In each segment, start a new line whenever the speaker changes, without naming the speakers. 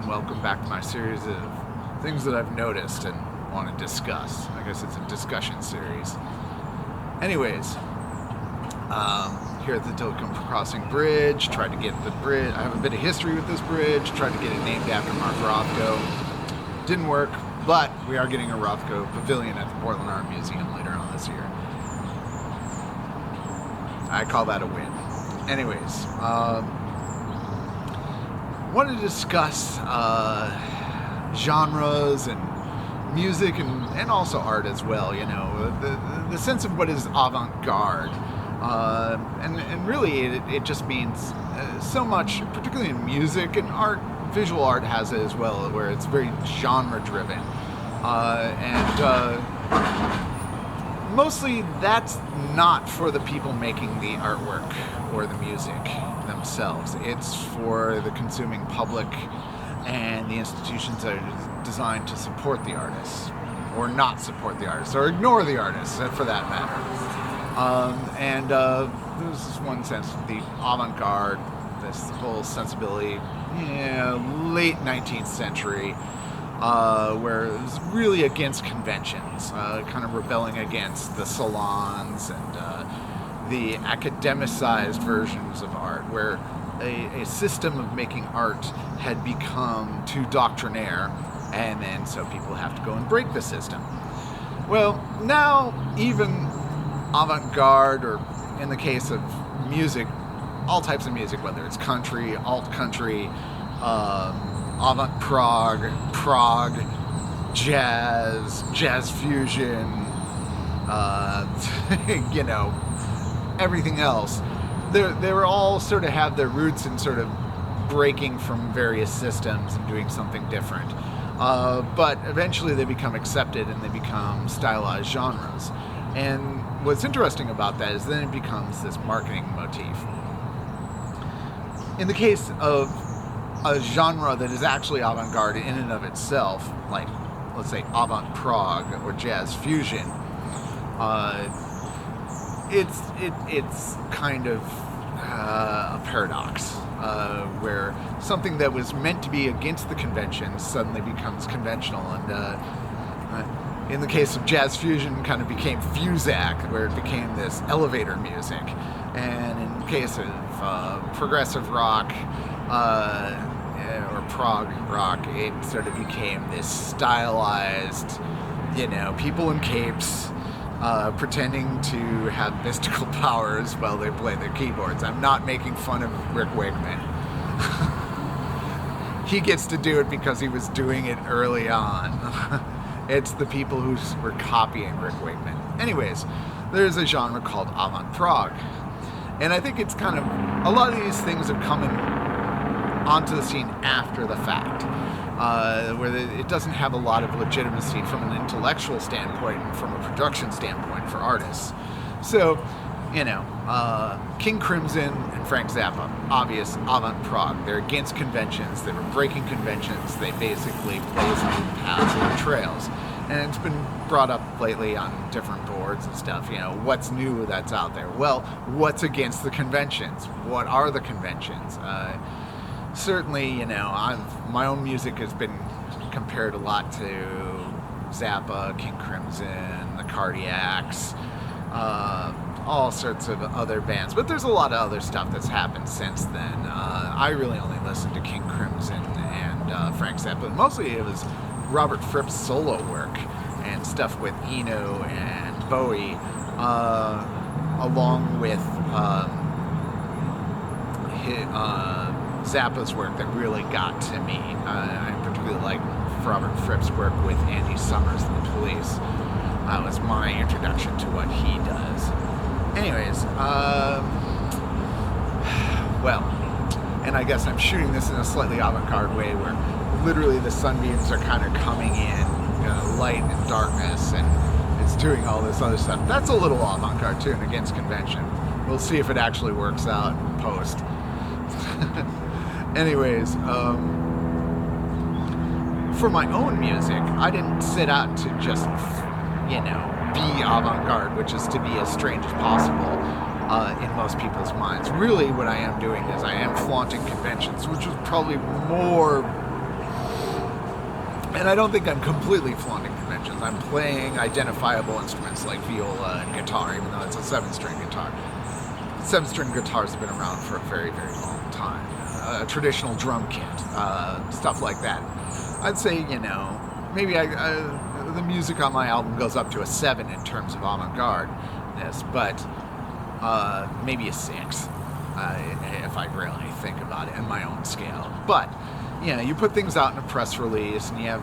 welcome back to my series of things that I've noticed and want to discuss. I guess it's a discussion series. Anyways, here at the Tocumwee Crossing Bridge, tried to get the bridge. I have a bit of history with this bridge, tried to get it named after Mark Rothko. Didn't work, but we are getting a Rothko pavilion at the Portland Art Museum later on this year. I call that a win. Anyways, wanted to discuss genres and music and also art as well, you know, the sense of what is avant-garde. And really it just means so much, particularly in music and art. Visual art has it as well, where it's very genre driven. Mostly that's not for the people making the artwork or the music themselves. It's for the consuming public and the institutions that are designed to support the artists, or not support the artists, or ignore the artists, for that matter. This is one sense of the avant-garde, this whole sensibility, late 19th century, where it was really against conventions, kind of rebelling against the salons and the academicized versions of art, where a system of making art had become too doctrinaire, and then so people have to go and break the system. Well, now even avant-garde, or in the case of music, all types of music, whether it's country, alt-country, avant-prog, prog, jazz fusion, you know, everything else, they were all sort of have their roots in sort of breaking from various systems and doing something different. But eventually they become accepted and they become stylized genres. And what's interesting about that is then it becomes this marketing motif. In the case of a genre that is actually avant-garde in and of itself, like, let's say, avant-prog or jazz fusion, it's kind of a paradox, where something that was meant to be against the conventions suddenly becomes conventional, and in the case of jazz fusion, kind of became Fuzak, where it became this elevator music, and in the case of progressive rock or prog rock, it sort of became this stylized, you know, people in capes pretending to have mystical powers while they play their keyboards. I'm not making fun of Rick Wakeman. He gets to do it because he was doing it early on. It's the people who were copying Rick Wakeman. Anyways, there's a genre called avant-prog. And I think it's kind of, a lot of these things are coming onto the scene after the fact, where it doesn't have a lot of legitimacy from an intellectual standpoint and from a production standpoint for artists. So, you know, King Crimson and Frank Zappa, obvious avant-prog. They're against conventions. They were breaking conventions. They basically blazed new paths and trails. And it's been brought up lately on different boards and stuff, you know, what's new that's out there? Well, what's against the conventions? What are the conventions? Certainly, you know, my own music has been compared a lot to Zappa, King Crimson, the Cardiacs, all sorts of other bands. But there's a lot of other stuff that's happened since then. I really only listened to King Crimson and Frank Zappa. Mostly it was Robert Fripp's solo work and stuff with Eno and Bowie, along with Zappa's work that really got to me. I particularly like Robert Fripp's work with Andy Summers and the Police. That was my introduction to what he does. Anyways, well, and I guess I'm shooting this in a slightly avant-garde way, where literally the sunbeams are kind of coming in, you know, light and darkness, and it's doing all this other stuff. That's a little avant-garde too, and against convention. We'll see if it actually works out in post. Anyways, for my own music, I didn't set out to just, you know, be avant-garde, which is to be as strange as possible in most people's minds. Really, what I am doing is I am flaunting conventions, which was probably more And I don't think I'm completely flaunting conventions. I'm playing identifiable instruments like viola and guitar, even though it's a 7-string guitar. 7-string guitars have been around for a very, very long time. A traditional drum kit, stuff like that. I'd say, maybe the music on my album goes up to a 7 in terms of avant-garde-ness, but maybe a 6 if I really think about it in my own scale. But, you put things out in a press release and you have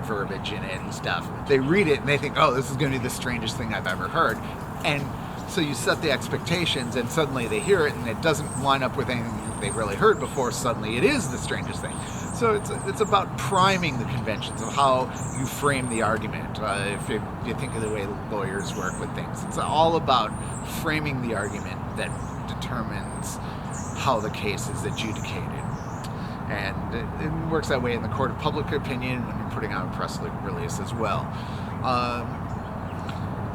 verbiage in it and stuff. They read it and they think, oh, this is going to be the strangest thing I've ever heard. And so you set the expectations and suddenly they hear it and it doesn't line up with anything they really heard before. Suddenly it is the strangest thing. So it's about priming the conventions of how you frame the argument. If you think of the way lawyers work with things, it's all about framing the argument that determines how the case is adjudicated. And it works that way in the court of public opinion when you're putting out a press release as well.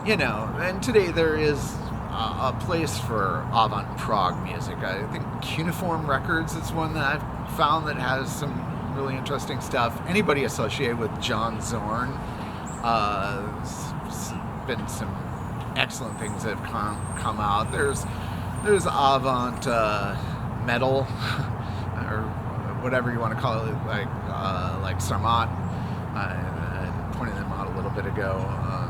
And today there is a place for avant-prog music. I think Cuneiform Records is one that I've found that has some really interesting stuff. Anybody associated with John Zorn, there's been some excellent things that have come out. There's avant metal, or whatever you want to call it, like Sarmat. I pointed them out a little bit ago. I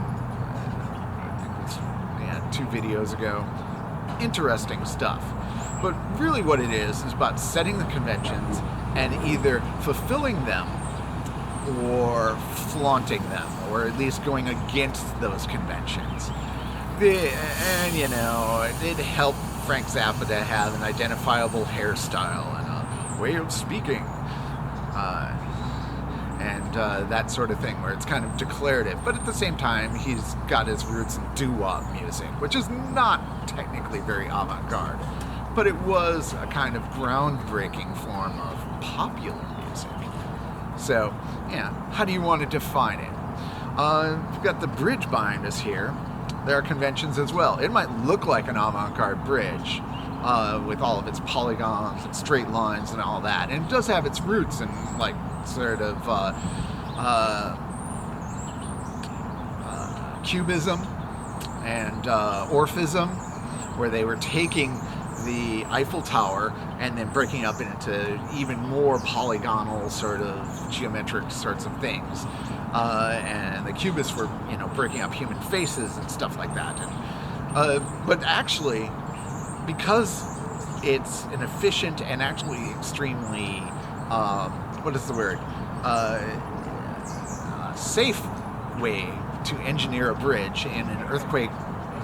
think it was 2 videos ago. Interesting stuff. But really what it is about setting the conventions and either fulfilling them or flaunting them, or at least going against those conventions. And it helped Frank Zappa to have an identifiable hairstyle and a way of speaking, and that sort of thing, where it's kind of declarative. But at the same time, he's got his roots in doo-wop music, which is not technically very avant-garde, but it was a kind of groundbreaking form of popular music. So, how do you want to define it? We've got the bridge binders here. There are conventions as well. It might look like an avant-garde bridge with all of its polygons and straight lines and all that. And it does have its roots in sort of cubism and Orphism, where they were taking the Eiffel Tower and then breaking up into even more polygonal sort of geometric sorts of things. And the cubists were, breaking up human faces and stuff like that. And, but actually, because it's an efficient and actually extremely, safe way to engineer a bridge in an earthquake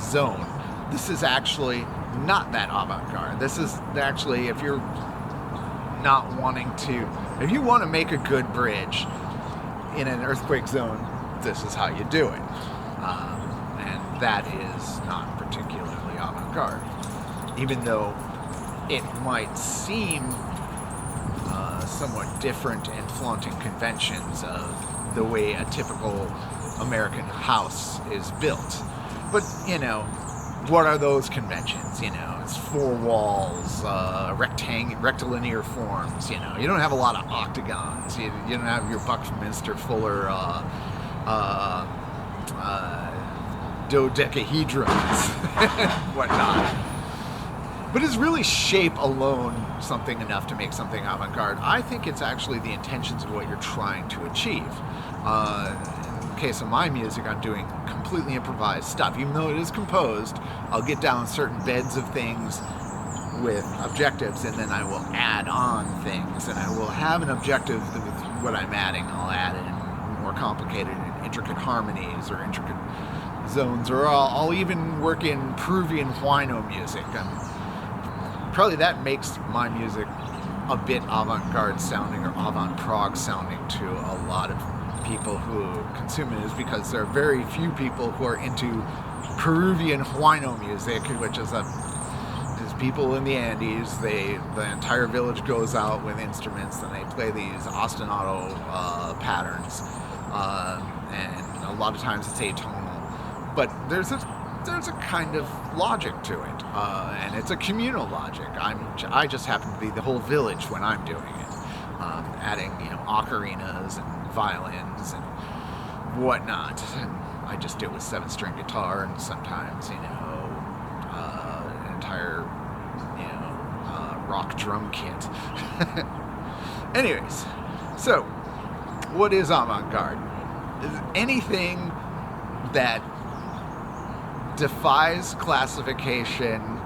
zone, this is actually not that avant-garde. This is actually, if you want to make a good bridge in an earthquake zone, this is how you do it. And that is not particularly avant-garde, even though it might seem somewhat different and flaunting conventions of the way a typical American house is built. But, what are those conventions? It's 4 walls, rectilinear forms. You don't have a lot of octagons. You don't have your Buckminster Fuller dodecahedrons and whatnot. But is really shape alone something enough to make something avant-garde? I think it's actually the intentions of what you're trying to achieve. In the case of my music, I'm doing completely improvised stuff. Even though it is composed, I'll get down certain beds of things with objectives, and then I will add on things, and I will have an objective with what I'm adding. I'll add in more complicated and intricate harmonies or intricate zones, or I'll even work in Peruvian huayno music. Probably that makes my music a bit avant-garde sounding or avant-prog sounding to a lot of people who consume it, is because there are very few people who are into Peruvian huayno music, which is people in the Andes. The entire village goes out with instruments and they play these ostinato patterns, and a lot of times it's atonal. But there's a kind of logic to it, and it's a communal logic. I just happen to be the whole village when I'm doing it. adding, ocarinas and violins and whatnot. And I just do it with 7-string guitar and sometimes, an entire, rock drum kit. Anyways, so what is avant-garde? Anything that defies classification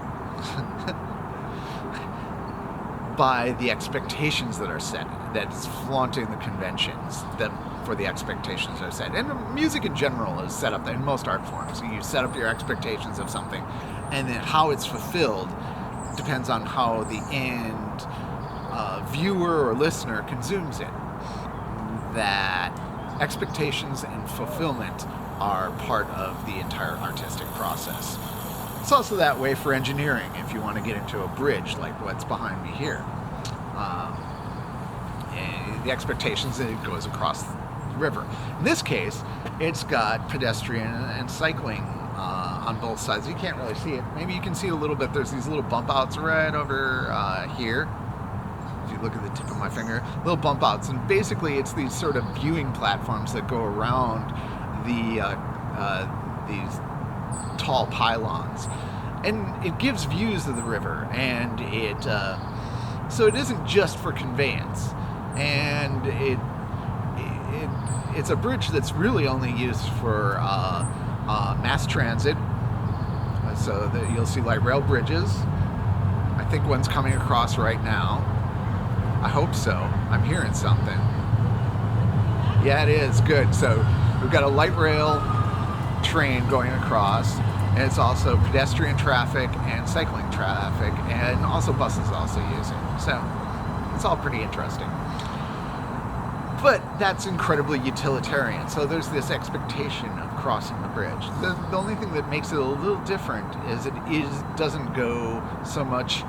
by the expectations that are set, that's flaunting the conventions that for the expectations that are set. And music in general is set up in most art forms. You set up your expectations of something, and then how it's fulfilled depends on how the end viewer or listener consumes it. That expectations and fulfillment are part of the entire artistic process. It's also that way for engineering. If you want to get into a bridge like what's behind me here, the expectations that it goes across the river. In this case, it's got pedestrian and cycling on both sides. You can't really see it. Maybe you can see it a little bit. There's these little bump outs right over here. If you look at the tip of my finger, little bump outs, and basically it's these sort of viewing platforms that go around these tall pylons, and it gives views of the river, and so it isn't just for conveyance, and it's a bridge that's really only used for mass transit. So that you'll see light rail bridges. I think one's coming across right now. I hope so. I'm hearing something. Yeah, it is. Good. So we've got a light rail train going across, and it's also pedestrian traffic and cycling traffic, and also buses also using. So it's all pretty interesting. But that's incredibly utilitarian. So there's this expectation of crossing the bridge. The only thing that makes it a little different is it doesn't go so much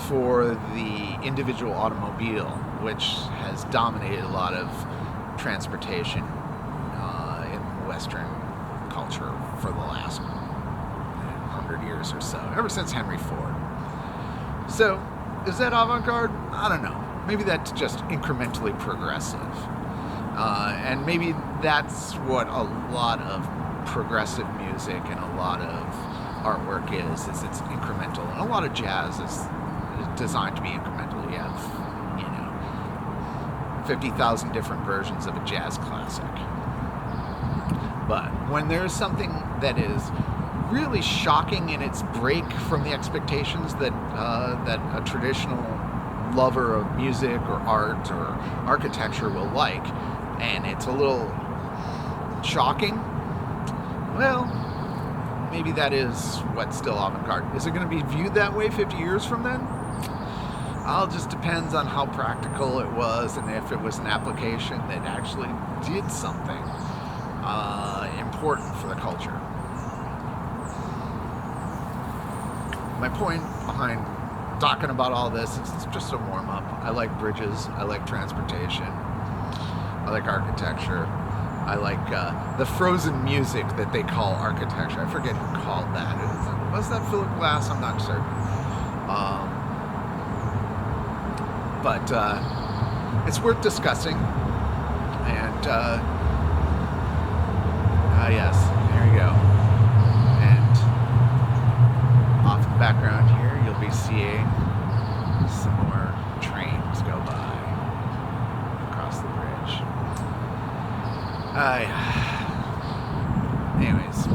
for the individual automobile, which has dominated a lot of transportation in Western culture for the last 100 years or so, ever since Henry Ford. So, is that avant-garde? I don't know. Maybe that's just incrementally progressive. And maybe that's what a lot of progressive music and a lot of artwork is it's incremental. And a lot of jazz is designed to be incremental. You have, 50,000 different versions of a jazz classic. But when there's something that is really shocking in its break from the expectations that a traditional lover of music or art or architecture will like, and it's a little shocking, well, maybe that is what's still avant-garde. Is it going to be viewed that way 50 years from then? It just depends on how practical it was and if it was an application that actually did something important for the culture. My point behind talking about all this is it's just a warm-up. I like bridges. I like transportation. I like architecture. I like the frozen music that they call architecture. I forget who called that. Was that Philip Glass? I'm not certain. But it's worth discussing. And yes, there you go. And off in the background here, you'll be seeing some more trains go by across the bridge. Anyways,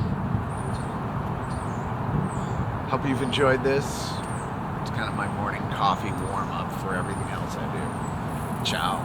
hope you've enjoyed this. It's kind of my morning coffee warm-up for everything else I do. Ciao.